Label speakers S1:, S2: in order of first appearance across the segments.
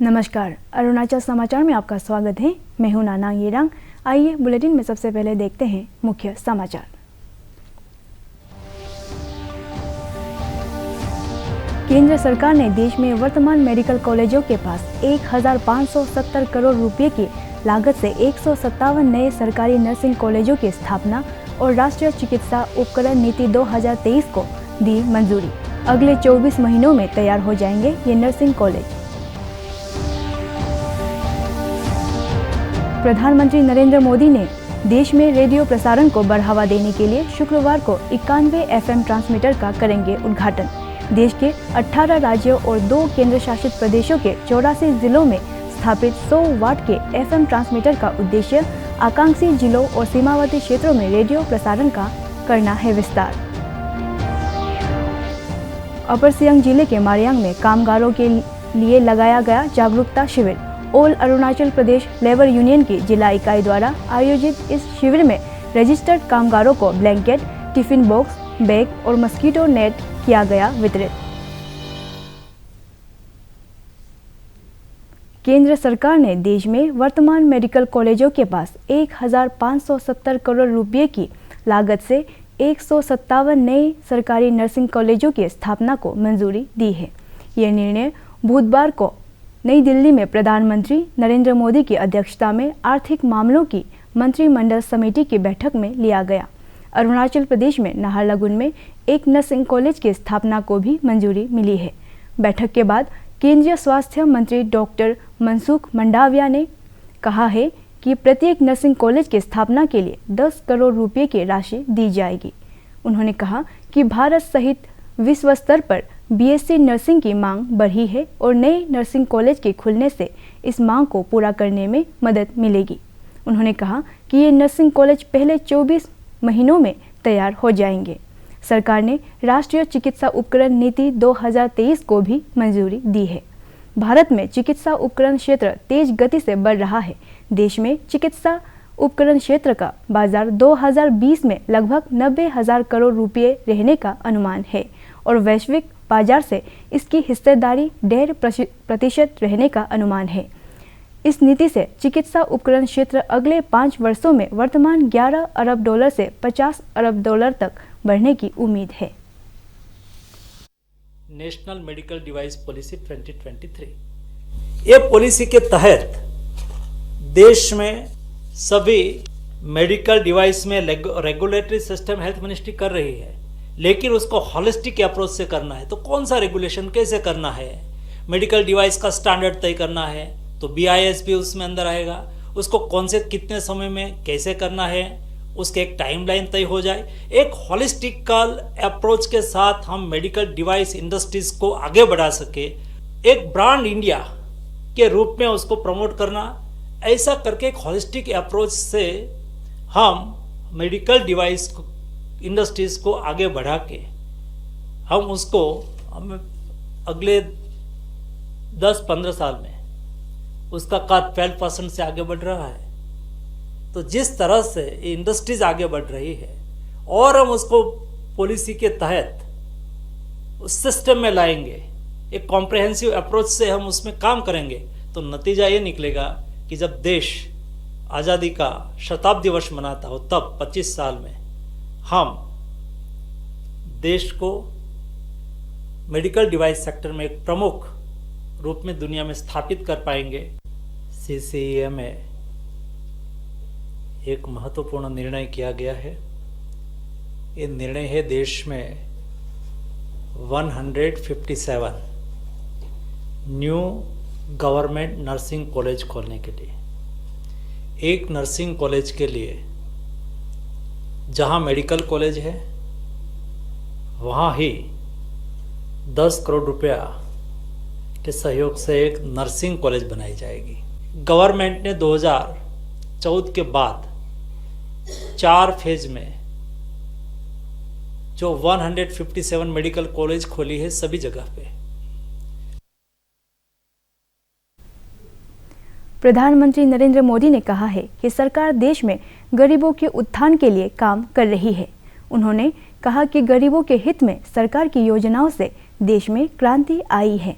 S1: नमस्कार, अरुणाचल समाचार में आपका स्वागत है। मैं हूं नानांग येरांग। आइए बुलेटिन में सबसे पहले देखते हैं मुख्य समाचार। केंद्र सरकार ने देश में वर्तमान मेडिकल कॉलेजों के पास 1570 करोड़ रुपए की लागत से 157 नए सरकारी नर्सिंग कॉलेजों की स्थापना और राष्ट्रीय चिकित्सा उपकरण नीति 2023 को दी मंजूरी। अगले 24 महीनों में तैयार हो जाएंगे ये नर्सिंग कॉलेज। प्रधानमंत्री नरेंद्र मोदी ने देश में रेडियो प्रसारण को बढ़ावा देने के लिए शुक्रवार को 91 FM ट्रांसमीटर का करेंगे उद्घाटन। देश के 18 राज्यों और 2 केंद्र शासित प्रदेशों के 84 जिलों में स्थापित 100 वाट के FM ट्रांसमीटर का उद्देश्य आकांक्षी जिलों और सीमावर्ती क्षेत्रों में रेडियो प्रसारण का करना है विस्तार। अपर सियांग जिले के मारियांग में कामगारों के लिए लगाया गया जागरूकता शिविर। All Arunachal Pradesh labour union की जिला इकाई द्वारा आयोजित इस शिविर में रजिस्टर्ड कामगारों को ब्लैंकेट, टिफिन बॉक्स, बैग और मस्कीटो नेट किया गया वितरित। केंद्र सरकार ने देश में वर्तमान मेडिकल कॉलेजों के पास 1570 करोड़ रुपए की लागत से 157 नए सरकारी नर्सिंग कॉलेजों की स्थापना को मंजूरी दी है। यह निर्णय बुधवार को नई दिल्ली में प्रधानमंत्री नरेंद्र मोदी की अध्यक्षता में आर्थिक मामलों की मंत्रिमंडल समिति की बैठक में लिया गया। अरुणाचल प्रदेश में नाहरलगुन में एक नर्सिंग कॉलेज की स्थापना को भी मंजूरी मिली है। बैठक के बाद केंद्रीय स्वास्थ्य मंत्री डॉक्टर मनसुख मंडाविया ने कहा है कि प्रत्येक नर्सिंग कॉलेज की स्थापना के लिए 10 करोड़ रुपए की राशि दी जाएगी। उन्होंने कहा कि भारत सहित विश्व स्तर पर BSc नर्सिंग की मांग बढ़ी है और नए नर्सिंग कॉलेज के खुलने से इस मांग को पूरा करने में मदद मिलेगी। उन्होंने कहा कि ये नर्सिंग कॉलेज पहले 24 महीनों में तैयार हो जाएंगे। सरकार ने राष्ट्रीय चिकित्सा उपकरण नीति 2023 को भी मंजूरी दी है। भारत में चिकित्सा उपकरण क्षेत्र तेज गति से बढ़ रहा है। देश में चिकित्सा उपकरण क्षेत्र का बाजार 2020 में लगभग 90,000 करोड़ रुपए रहने का अनुमान है और वैश्विक बाजार से इसकी हिस्सेदारी 1.5% रहने का अनुमान है। इस नीति से चिकित्सा उपकरण क्षेत्र अगले 5 वर्षों में वर्तमान $11 अरब से $50 अरब तक बढ़ने की उम्मीद है।
S2: नेशनल मेडिकल डिवाइस पॉलिसी 2023, ये पॉलिसी के तहत देश में सभी मेडिकल डिवाइस में रेगुलेटरी सिस्टम हेल्थ मिनिस्ट्री कर रही है, लेकिन उसको हॉलिस्टिक अप्रोच से करना है। तो कौन सा रेगुलेशन कैसे करना है, मेडिकल डिवाइस का स्टैंडर्ड तय करना है तो BIS भी उसमें अंदर आएगा। उसको कौन से कितने समय में कैसे करना है, उसके एक टाइमलाइन तय हो जाए। एक हॉलिस्टिकल अप्रोच के साथ हम मेडिकल डिवाइस इंडस्ट्रीज को आगे बढ़ा सके, एक ब्रांड इंडिया के रूप में उसको प्रमोट करना, ऐसा करके एक हॉलिस्टिक अप्रोच से हम मेडिकल डिवाइस इंडस्ट्रीज को आगे बढ़ा के हम अगले 10-15 साल में उसका कद 12% से आगे बढ़ रहा है। तो जिस तरह से ये इंडस्ट्रीज आगे बढ़ रही है और हम उसको पॉलिसी के तहत उस सिस्टम में लाएंगे, एक कॉम्प्रिहेंसिव अप्रोच से हम उसमें काम करेंगे, तो नतीजा ये निकलेगा कि जब देश आज़ादी का शताब्दी वर्ष मनाता हो तब 25 साल में हम देश को मेडिकल डिवाइस सेक्टर में एक प्रमुख रूप में दुनिया में स्थापित कर पाएंगे। CCEA में एक महत्वपूर्ण निर्णय किया गया है। ये निर्णय है देश में 157 न्यू गवर्नमेंट नर्सिंग कॉलेज खोलने के लिए। एक नर्सिंग कॉलेज के लिए जहाँ मेडिकल कॉलेज है वहाँ ही 10 करोड़ रुपया के सहयोग से एक नर्सिंग कॉलेज बनाई जाएगी। गवर्नमेंट ने 2014 के बाद 4 फेज में जो 157 मेडिकल कॉलेज खोली है सभी जगह पे।
S1: प्रधानमंत्री नरेंद्र मोदी ने कहा है कि सरकार देश में गरीबों के उत्थान के लिए काम कर रही है। उन्होंने कहा कि गरीबों के हित में सरकार की योजनाओं से देश में क्रांति आई है।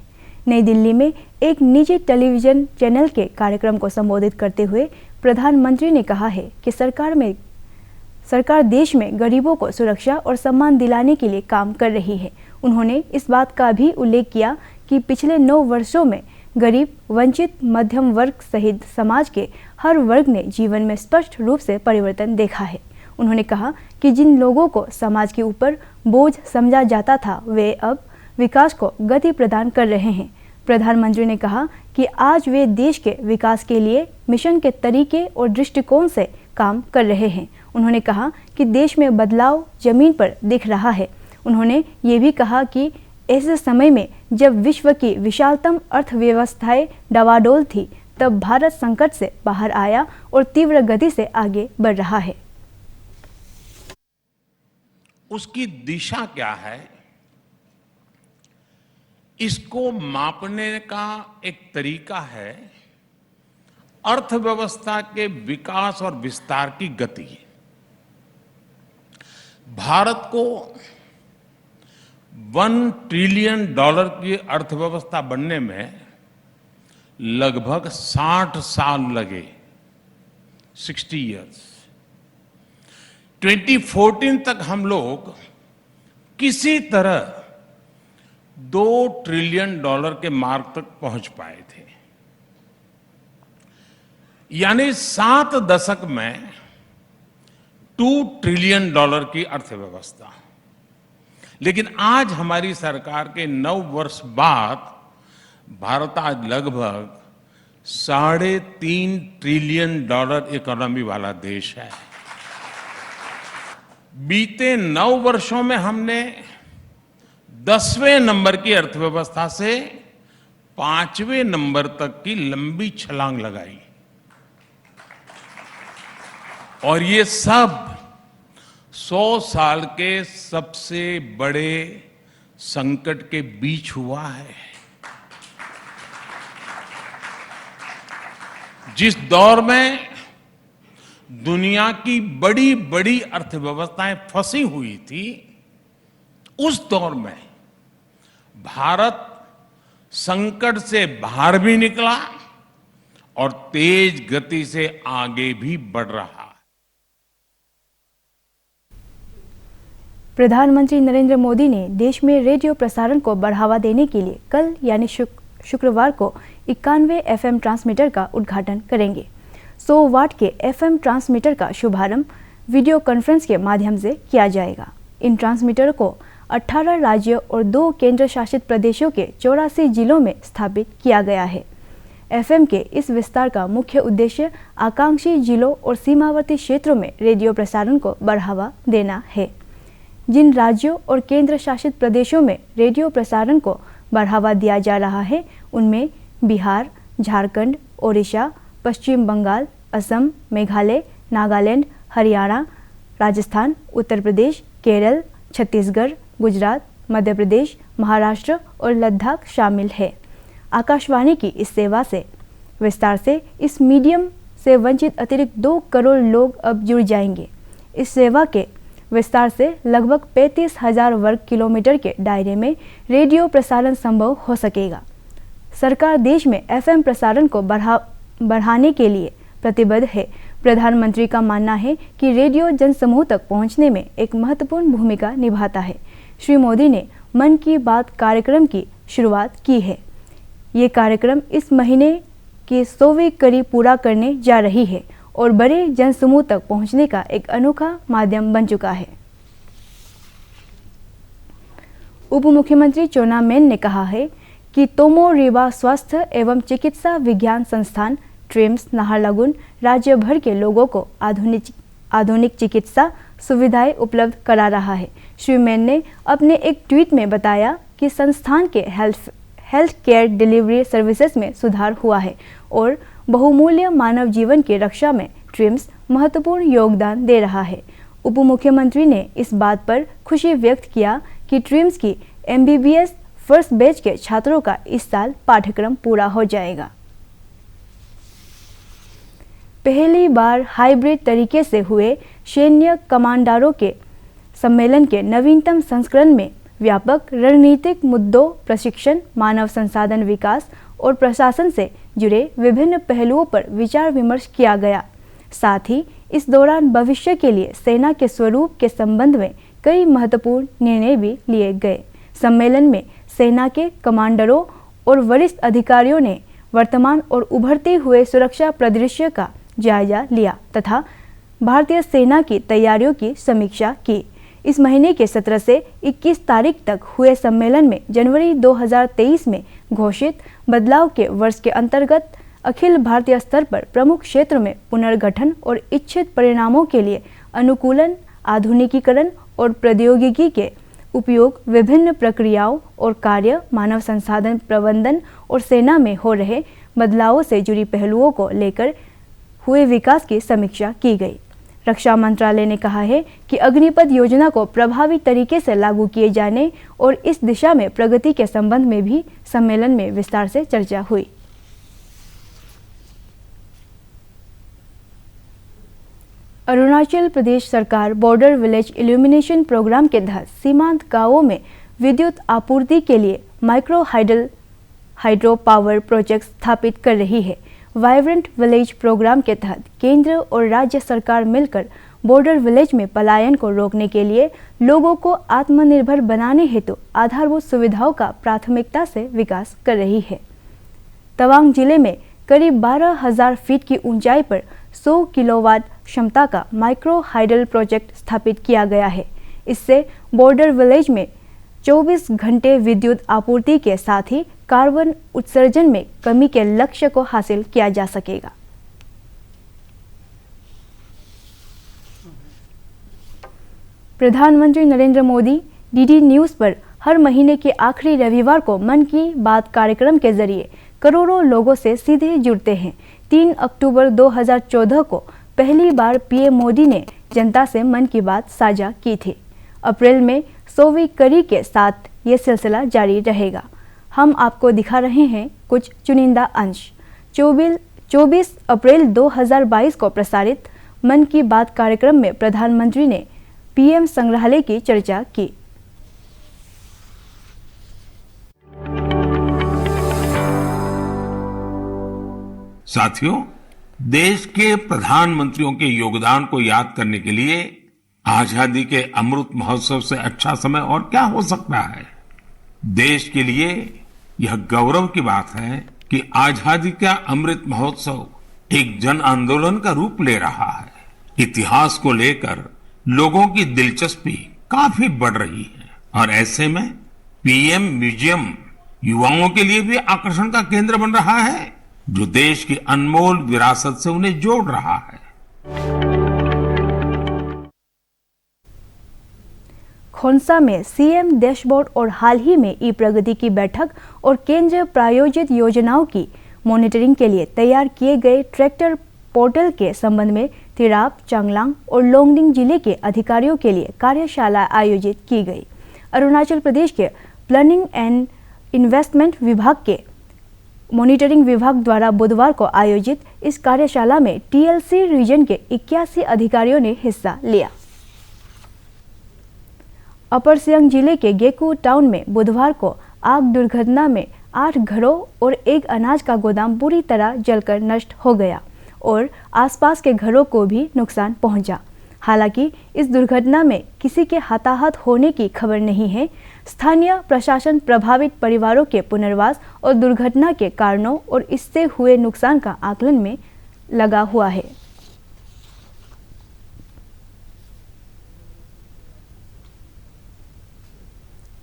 S1: नई दिल्ली में एक निजी टेलीविजन चैनल के कार्यक्रम को संबोधित करते हुए प्रधानमंत्री ने कहा है कि सरकार देश में गरीबों को सुरक्षा और सम्मान दिलाने के लिए काम कर रही है। उन्होंने इस बात का भी उल्लेख किया कि पिछले 9 वर्षों में गरीब, वंचित, मध्यम वर्ग सहित समाज के हर वर्ग ने जीवन में स्पष्ट रूप से परिवर्तन देखा है। उन्होंने कहा कि जिन लोगों को समाज के ऊपर बोझ समझा जाता था, वे अब विकास को गति प्रदान कर रहे हैं। प्रधानमंत्री ने कहा कि आज वे देश के विकास के लिए मिशन के तरीके और दृष्टिकोण से काम कर रहे हैं। उन्होंने कहा कि देश में बदलाव जमीन पर दिख रहा है। उन्होंने ये भी कहा कि ऐसे समय में जब विश्व की विशालतम अर्थव्यवस्थाएं डवाडोल थी, तब भारत संकट से बाहर आया और तीव्र गति से आगे बढ़ रहा है।
S3: उसकी दिशा क्या है, इसको मापने का एक तरीका है अर्थव्यवस्था के विकास और विस्तार की गति। भारत को $1 ट्रिलियन की अर्थव्यवस्था बनने में लगभग 60 साल लगे, 60 इयर्स। 2014 तक हम लोग किसी तरह $2 ट्रिलियन के मार्क तक पहुंच पाए थे, यानी 7 दशक में $2 ट्रिलियन की अर्थव्यवस्था। लेकिन आज हमारी सरकार के 9 वर्ष बाद भारत आज लगभग $3.5 ट्रिलियन इकोनॉमी वाला देश है। बीते 9 वर्षों में हमने 10वें नंबर की अर्थव्यवस्था से 5वें नंबर तक की लंबी छलांग लगाई, और ये सब 100 साल के सबसे बड़े संकट के बीच हुआ है। जिस दौर में दुनिया की बड़ी बड़ी अर्थव्यवस्थाएं फंसी हुई थी, उस दौर में भारत संकट से बाहर भी निकला और तेज गति से आगे भी बढ़ रहा है।
S1: प्रधानमंत्री नरेंद्र मोदी ने देश में रेडियो प्रसारण को बढ़ावा देने के लिए कल यानी शुक्रवार को 91 FM ट्रांसमीटर का उद्घाटन करेंगे। 100 वाट के FM ट्रांसमीटर का शुभारंभ वीडियो कॉन्फ्रेंस के माध्यम से किया जाएगा। इन ट्रांसमीटर को 18 राज्यों और 2 केंद्र शासित प्रदेशों के 84 जिलों में स्थापित किया गया है। FM के इस विस्तार का मुख्य उद्देश्य आकांक्षी जिलों और सीमावर्ती क्षेत्रों में रेडियो प्रसारण को बढ़ावा देना है। जिन राज्यों और केंद्र शासित प्रदेशों में रेडियो प्रसारण को बढ़ावा दिया जा रहा है, उनमें बिहार, झारखंड, ओडिशा, पश्चिम बंगाल, असम, मेघालय, नागालैंड, हरियाणा, राजस्थान, उत्तर प्रदेश, केरल, छत्तीसगढ़, गुजरात, मध्य प्रदेश, महाराष्ट्र और लद्दाख शामिल है। आकाशवाणी की इस सेवा से विस्तार से इस मीडियम से वंचित अतिरिक्त 2 करोड़ लोग अब जुड़ जाएंगे। इस सेवा के विस्तार से लगभग 35,000 वर्ग किलोमीटर के दायरे में रेडियो प्रसारण संभव हो सकेगा। सरकार देश में FM प्रसारण को बढ़ाने के लिए प्रतिबद्ध है। प्रधानमंत्री का मानना है कि रेडियो जनसमूह तक पहुंचने में एक महत्वपूर्ण भूमिका निभाता है। श्री मोदी ने मन की बात कार्यक्रम की शुरुआत की है। ये कार्यक्रम इस महीने की 100वीं कड़ी पूरा करने जा रही है और बड़े जनसमूह तक पहुंचने का एक अनोखा माध्यम बन चुका है। उप मुख्यमंत्री चोना मेन ने कहा है कि तोमो रिबा स्वास्थ्य एवं चिकित्सा विज्ञान संस्थान ट्रिम्स नाहरलगुन राज्य भर के लोगों को आधुनिक चिकित्सा सुविधाएं उपलब्ध करा रहा है। श्री मेन ने अपने एक ट्वीट में बताया कि संस्थान के हेल्थ केयर डिलीवरी सर्विसेज में सुधार हुआ है और बहुमूल्य मानव जीवन की रक्षा में ट्रिम्स महत्वपूर्ण योगदान दे रहा है। उप मुख्यमंत्री ने इस बात पर खुशी व्यक्त किया कि ट्रिम्स की MBBS फर्स्ट बैच के छात्रों का इस साल पाठ्यक्रम पूरा हो जाएगा। पहली बार हाइब्रिड तरीके से हुए सैन्य कमांडरों के सम्मेलन के नवीनतम संस्करण में व्यापक रणनीतिक मुद्दों, प्रशिक्षण, मानव संसाधन विकास और प्रशासन से जुड़े विभिन्न पहलुओं पर विचार विमर्श किया गया। साथ ही इस दौरान भविष्य के लिए सेना के स्वरूप के संबंध में कई महत्वपूर्ण निर्णय भी लिए गए। सम्मेलन में सेना के कमांडरों और वरिष्ठ अधिकारियों ने वर्तमान और उभरते हुए सुरक्षा परिदृश्य का जायजा लिया तथा भारतीय सेना की तैयारियों की समीक्षा की। इस महीने के 17 से 21 तारीख तक हुए सम्मेलन में जनवरी 2023 में घोषित बदलाव के वर्ष के अंतर्गत अखिल भारतीय स्तर पर प्रमुख क्षेत्र में पुनर्गठन और इच्छित परिणामों के लिए अनुकूलन, आधुनिकीकरण और प्रौद्योगिकी के उपयोग, विभिन्न प्रक्रियाओं और कार्य, मानव संसाधन प्रबंधन और सेना में हो रहे बदलावों से जुड़ी पहलुओं को लेकर हुए विकास की समीक्षा की गई। रक्षा मंत्रालय ने कहा है कि अग्निपथ योजना को प्रभावी तरीके से लागू किए जाने और इस दिशा में प्रगति के संबंध में भी सम्मेलन में विस्तार से चर्चा हुई। अरुणाचल प्रदेश सरकार बॉर्डर विलेज इल्यूमिनेशन प्रोग्राम के तहत सीमांत गांवों में विद्युत आपूर्ति के लिए माइक्रो हाइड्रो पावर प्रोजेक्ट स्थापित कर रही है। वाइब्रेंट विलेज प्रोग्राम के तहत केंद्र और राज्य सरकार मिलकर बॉर्डर विलेज में पलायन को रोकने के लिए लोगों को आत्मनिर्भर बनाने हेतु आधारभूत सुविधाओं का प्राथमिकता से विकास कर रही है। तवांग जिले में करीब 12,000 फीट की ऊंचाई पर 100 किलोवाट क्षमता का माइक्रो हाइडल प्रोजेक्ट स्थापित किया गया है। इससे बॉर्डर विलेज में 24 घंटे विद्युत आपूर्ति के साथ ही कार्बन उत्सर्जन में कमी के लक्ष्य को हासिल किया जा सकेगा। प्रधानमंत्री नरेंद्र मोदी डीडी न्यूज़ पर हर महीने के आखिरी रविवार को मन की बात कार्यक्रम के जरिए करोड़ों लोगों से सीधे जुड़ते हैं। 3 अक्टूबर 2014 को पहली बार पीएम मोदी ने जनता से मन की बात साझा की थी। अप्रैल में 100वीं कड़ी के साथ ये सिलसिला जारी रहेगा। हम आपको दिखा रहे हैं कुछ चुनिंदा अंश। 24 अप्रैल 2022 को प्रसारित मन की बात कार्यक्रम में प्रधानमंत्री ने पीएम संग्रहालय की चर्चा की।
S3: साथियों, देश के प्रधानमंत्रियों के योगदान को याद करने के लिए आजादी के अमृत महोत्सव से अच्छा समय और क्या हो सकता है। देश के लिए यह गौरव की बात है कि आजादी का अमृत महोत्सव एक जन आंदोलन का रूप ले रहा है। इतिहास को लेकर लोगों की दिलचस्पी काफी बढ़ रही है और ऐसे में पीएम म्यूजियम युवाओं के लिए भी आकर्षण का केंद्र बन रहा है, जो देश की अनमोल विरासत से उन्हें जोड़ रहा है।
S1: खोंसा में सीएम डैशबोर्ड और हाल ही में ई प्रगति की बैठक और केंद्र प्रायोजित योजनाओं की मॉनिटरिंग के लिए तैयार किए गए ट्रैक्टर पोर्टल के संबंध में तिराप, चांगलांग और लोंगडिंग जिले के अधिकारियों के लिए कार्यशाला आयोजित की गई। अरुणाचल प्रदेश के प्लानिंग एंड इन्वेस्टमेंट विभाग के मॉनिटरिंग विभाग द्वारा बुधवार को आयोजित इस कार्यशाला में टीएलसी रीजन के 81 अधिकारियों ने हिस्सा लिया। अपर सियांग जिले के गेकू टाउन में बुधवार को आग दुर्घटना में 8 घरों और एक अनाज का गोदाम बुरी तरह जलकर नष्ट हो गया और आसपास के घरों को भी नुकसान पहुंचा। हालांकि इस दुर्घटना में किसी के हताहत होने की खबर नहीं है। स्थानीय प्रशासन प्रभावित परिवारों के पुनर्वास और दुर्घटना के कारणों और इससे हुए नुकसान का आकलन में लगा हुआ है।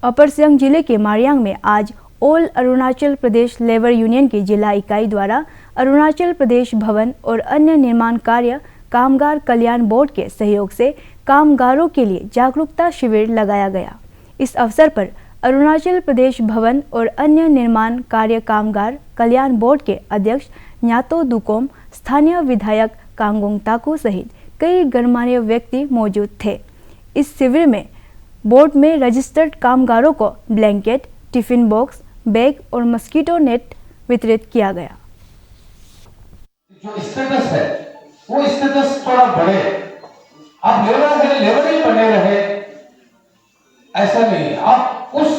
S1: अपर सियांग जिले के मारियांग में आज all Arunachal Pradesh labour union की जिला इकाई द्वारा अरुणाचल प्रदेश भवन और अन्य निर्माण कार्य कामगार कल्याण बोर्ड के सहयोग से कामगारों के लिए जागरूकता शिविर लगाया गया। इस अवसर पर अरुणाचल प्रदेश भवन और अन्य निर्माण कार्य कामगार कल्याण बोर्ड के अध्यक्ष न्यातो दुकोम, स्थानीय विधायक कांगोंग ताकू सहित कई गणमान्य व्यक्ति मौजूद थे। इस शिविर में बोर्ड में रजिस्टर्ड कामगारों को ब्लैंकेट, टिफिन बॉक्स, बैग और मस्कीटो नेट वितरित किया गया।
S4: जो स्टेटस है वो स्टेटस थोड़ा बढ़े। आप लेबर ही बने रहे ऐसा नहीं। आप उस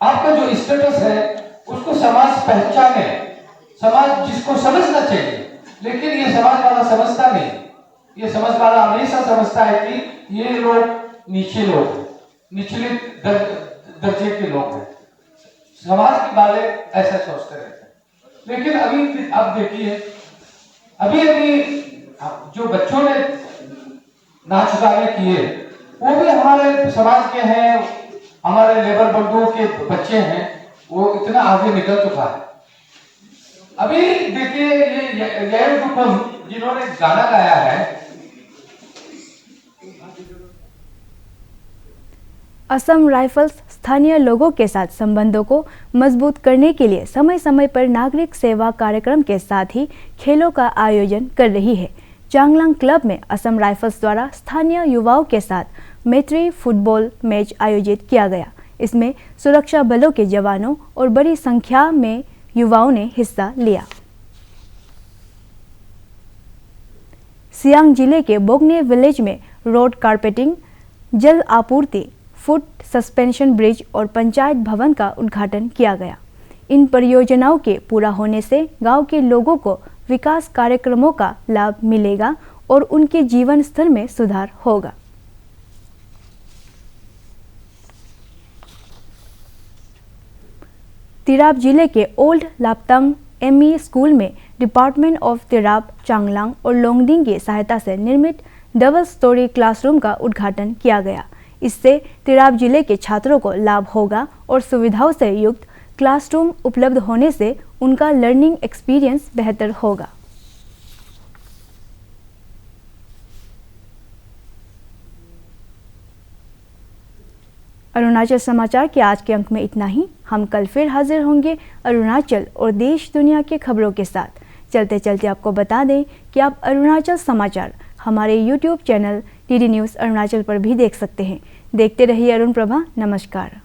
S4: आपका जो स्टेटस है उसको समाज पहचाने, समाज जिसको समझना चाहिए, लेकिन ये समाज वाला समझता नहीं। ये समाज वाला हमेशा समझता है कि ये लोग नीचे लोग हैं, निचले दर्जे के लोग हैं, समाज के वाले ऐसा सोचते रहते हैं। लेकिन अभी आप देखिए, अभी जो बच्चों ने नाच गाने किए वो भी हमारे समाज के हैं, हमारे लेबर बंधुओं के बच्चे हैं, वो इतना आगे निकल चुका है। अभी देखिए ये जिन्होंने गाना गाया है,
S1: असम राइफल्स स्थानीय लोगों के साथ संबंधों को मजबूत करने के लिए समय समय पर नागरिक सेवा कार्यक्रम के साथ ही खेलों का आयोजन कर रही है। चांगलांग क्लब में असम राइफल्स द्वारा स्थानीय युवाओं के साथ मैत्री फुटबॉल मैच आयोजित किया गया। इसमें सुरक्षा बलों के जवानों और बड़ी संख्या में युवाओं ने हिस्सा लिया। सियांग जिले के बोगने विलेज में रोड कारपेटिंग, जल आपूर्ति, फुट सस्पेंशन ब्रिज और पंचायत भवन का उद्घाटन किया गया। इन परियोजनाओं के पूरा होने से गांव के लोगों को विकास कार्यक्रमों का लाभ मिलेगा और उनके जीवन स्तर में सुधार होगा। तिराप जिले के ओल्ड लापतंग एमई स्कूल में डिपार्टमेंट ऑफ तिराप, चांगलांग और लोंगडिंग की सहायता से निर्मित डबल स्टोरी क्लासरूम का उद्घाटन किया गया। इससे तिराप जिले के छात्रों को लाभ होगा और सुविधाओं से युक्त क्लासरूम उपलब्ध होने से उनका लर्निंग एक्सपीरियंस बेहतर होगा। अरुणाचल समाचार के आज के अंक में इतना ही। हम कल फिर हाजिर होंगे अरुणाचल और देश दुनिया के खबरों के साथ। चलते चलते आपको बता दें कि आप अरुणाचल समाचार हमारे YouTube channel DD news Arunachal पर भी देख सकते हैं। देखते रहिए अरुण प्रभा। नमस्कार।